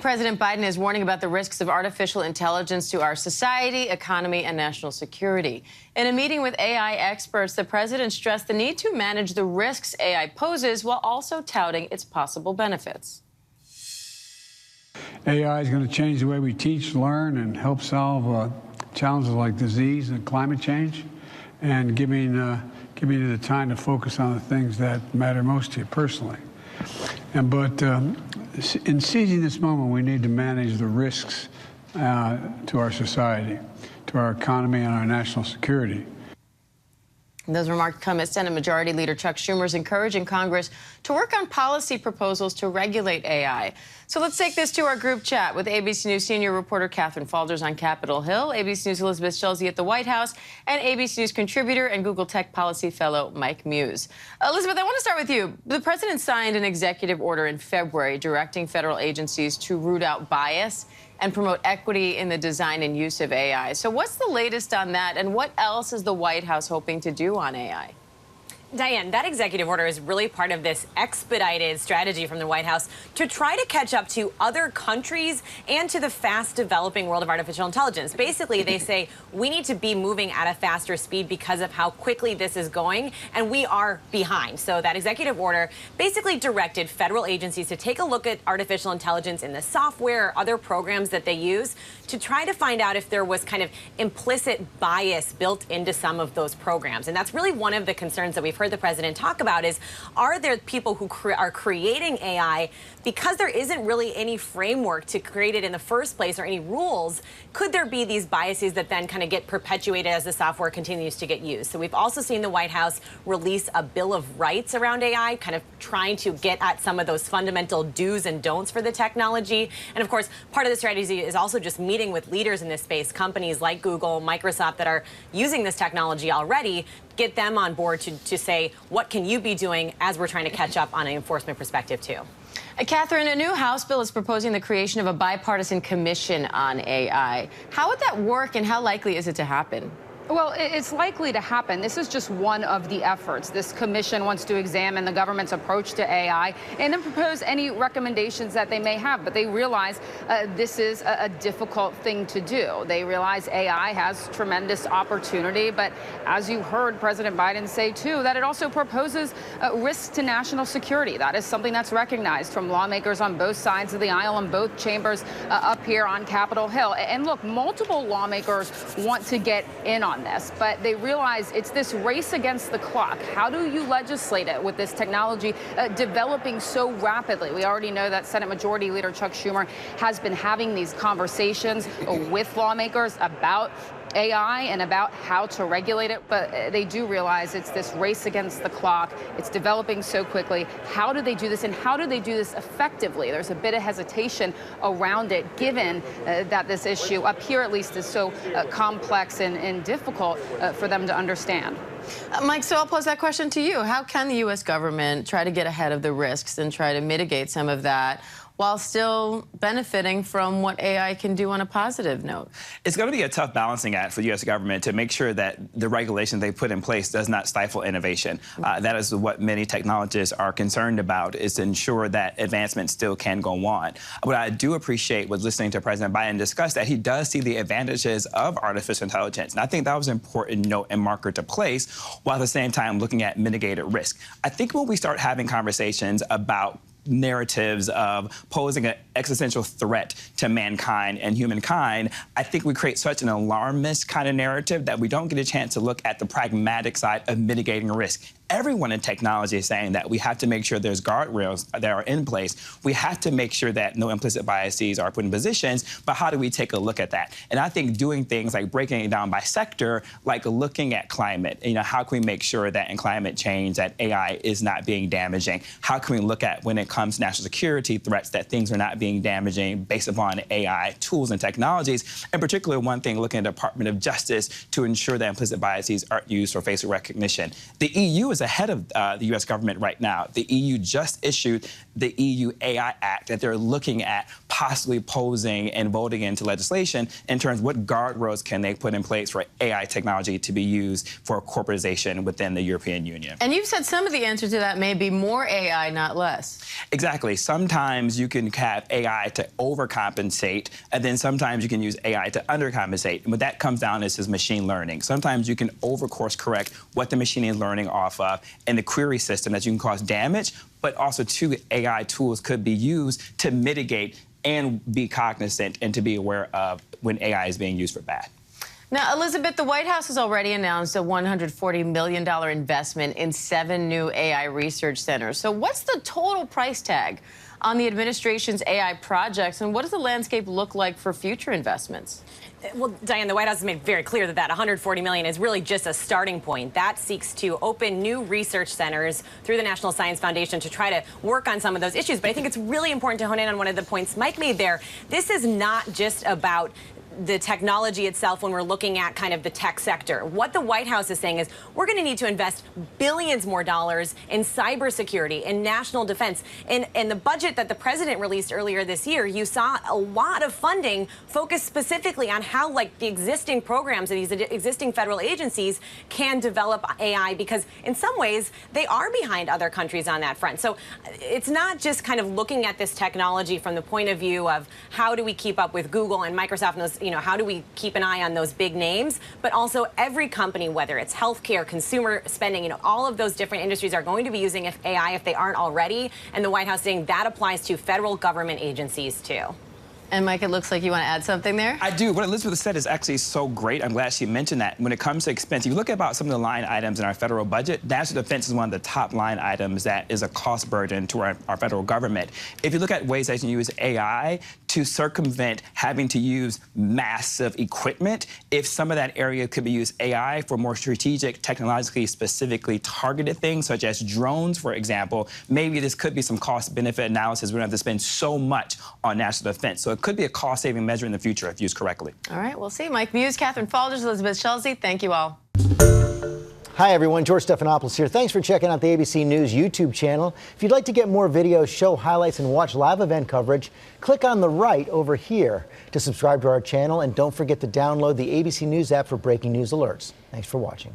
President Biden is warning about the risks of artificial intelligence to our society, economy, and national security. In a meeting with AI experts, the president stressed the need to manage the risks AI poses while also touting its possible benefits. AI is going to change the way we teach, learn, and help solve challenges like disease and climate change, and giving you the time to focus on the things that matter most to you personally. But in seizing this moment, we need to manage the risks to our society, to our economy, and our national security. Those remarks come as Senate Majority Leader Chuck Schumer is encouraging Congress to work on policy proposals to regulate AI. So let's take this to our group chat with ABC News senior reporter Catherine Falders on Capitol Hill, ABC News Elizabeth Schulze at the White House, and ABC News contributor and Google Tech Policy Fellow Mike Muse. Elizabeth, I want to start with you. The president signed an executive order in February directing federal agencies to root out bias and promote equity in the design and use of AI. So what's the latest on that, and what else is the White House hoping to do on AI? Diane, that executive order is really part of this expedited strategy from the White House to try to catch up to other countries and to the fast-developing world of artificial intelligence. Basically, they say we need to be moving at a faster speed because of how quickly this is going, and we are behind. So that executive order basically directed federal agencies to take a look at artificial intelligence in the software or other programs that they use to try to find out if there was kind of implicit bias built into some of those programs. And that's really one of the concerns that we've heard the president talk about is, are there people who are creating AI because there isn't really any framework to create it in the first place or any rules? Could there be these biases that then kind of get perpetuated as the software continues to get used? So we've also seen the White House release a Bill of Rights around AI, kind of trying to get at some of those fundamental do's and don'ts for the technology. And of course, part of the strategy is also just meeting with leaders in this space, companies like Google, Microsoft that are using this technology already, get them on board to say, what can you be doing as we're trying to catch up on an enforcement perspective too? Catherine, a new House bill is proposing the creation of a bipartisan commission on AI. How would that work, and how likely is it to happen? Well, it's likely to happen. This is just one of the efforts. This commission wants to examine the government's approach to AI and then propose any recommendations that they may have. But they realize this is a difficult thing to do. They realize AI has tremendous opportunity. But as you heard President Biden say, too, that it also proposes risks to national security. That is something that's recognized from lawmakers on both sides of the aisle in both chambers up here on Capitol Hill. And look, multiple lawmakers want to get in on this, but they realize it's this race against the clock. How do you legislate it with this technology developing so rapidly? We already know that Senate Majority Leader Chuck Schumer has been having these conversations with lawmakers about AI and about how to regulate it, but they do realize it's this race against the clock. It's developing so quickly. How do they do this, and how do they do this effectively? There's a bit of hesitation around it, given that this issue, up here at least, is so complex and difficult for them to understand. Mike, so I'll pose that question to you. How can the U.S. government try to get ahead of the risks and try to mitigate some of that while still benefiting from what AI can do on a positive note? It's going to be a tough balancing act for the U.S. government to make sure that the regulation they put in place does not stifle innovation. That is what many technologists are concerned about, is to ensure that advancement still can go on. What I do appreciate was listening to President Biden discuss that he does see the advantages of artificial intelligence. And I think that was an important note and marker to place, while at the same time looking at mitigated risk. I think when we start having conversations about narratives of posing an existential threat to mankind and humankind, I think we create such an alarmist kind of narrative that we don't get a chance to look at the pragmatic side of mitigating risk. Everyone in technology is saying that we have to make sure there's guardrails that are in place. We have to make sure that no implicit biases are put in positions, but how do we take a look at that? And I think doing things like breaking it down by sector, like looking at climate, how can we make sure that in climate change that AI is not being damaging? How can we look at, when it comes to national security threats, that things are not being damaging based upon AI tools and technologies? In particular, one thing, looking at the Department of Justice to ensure that implicit biases aren't used for facial recognition. The EU is ahead of the U.S. government right now. The EU just issued the EU AI Act that they're looking at possibly posing and voting into legislation in terms of what guardrails can they put in place for AI technology to be used for corporatization within the European Union. And you've said some of the answer to that may be more AI, not less. Exactly. Sometimes you can have AI to overcompensate, and then sometimes you can use AI to undercompensate. And what that comes down is machine learning. Sometimes you can overcourse correct what the machine is learning off of in the query system that you can cause damage, but also too, AI tools could be used to mitigate and be cognizant and to be aware of when AI is being used for bad. Now, Elizabeth, the White House has already announced a $140 million investment in 7 new AI research centers. So what's the total price tag on the administration's AI projects, and what does the landscape look like for future investments? Well, Diane, the White House has made very clear that that $140 million is really just a starting point. That seeks to open new research centers through the National Science Foundation to try to work on some of those issues. But I think it's really important to hone in on one of the points Mike made there. This is not just about the technology itself when we're looking at kind of the tech sector. What the White House is saying is we're going to need to invest billions more dollars in cybersecurity and national defense. In the budget that the president released earlier this year, you saw a lot of funding focused specifically on how, like, the existing programs of these existing federal agencies can develop AI, because in some ways they are behind other countries on that front. So it's not just kind of looking at this technology from the point of view of how do we keep up with Google and Microsoft and those, how do we keep an eye on those big names, but also every company, whether it's healthcare, consumer spending, all of those different industries are going to be using AI if they aren't already. And the White House saying that applies to federal government agencies too. And Mike, it looks like you want to add something there? I do. What Elizabeth said is actually so great. I'm glad she mentioned that. When it comes to expense, if you look at about some of the line items in our federal budget, national defense is one of the top line items that is a cost burden to our federal government. If you look at ways that you can use AI to circumvent having to use massive equipment, if some of that area could be used AI for more strategic, technologically specifically targeted things, such as drones, for example, maybe this could be some cost-benefit analysis. We don't have to spend so much on national defense. So it could be a cost-saving measure in the future if used correctly. All right, we'll see. Mike Muse, Catherine Falders, Elizabeth Schelsey, thank you all. Hi, everyone. George Stephanopoulos here. Thanks for checking out the ABC News YouTube channel. If you'd like to get more videos, show highlights, and watch live event coverage, click on the right over here to subscribe to our channel. And don't forget to download the ABC News app for breaking news alerts. Thanks for watching.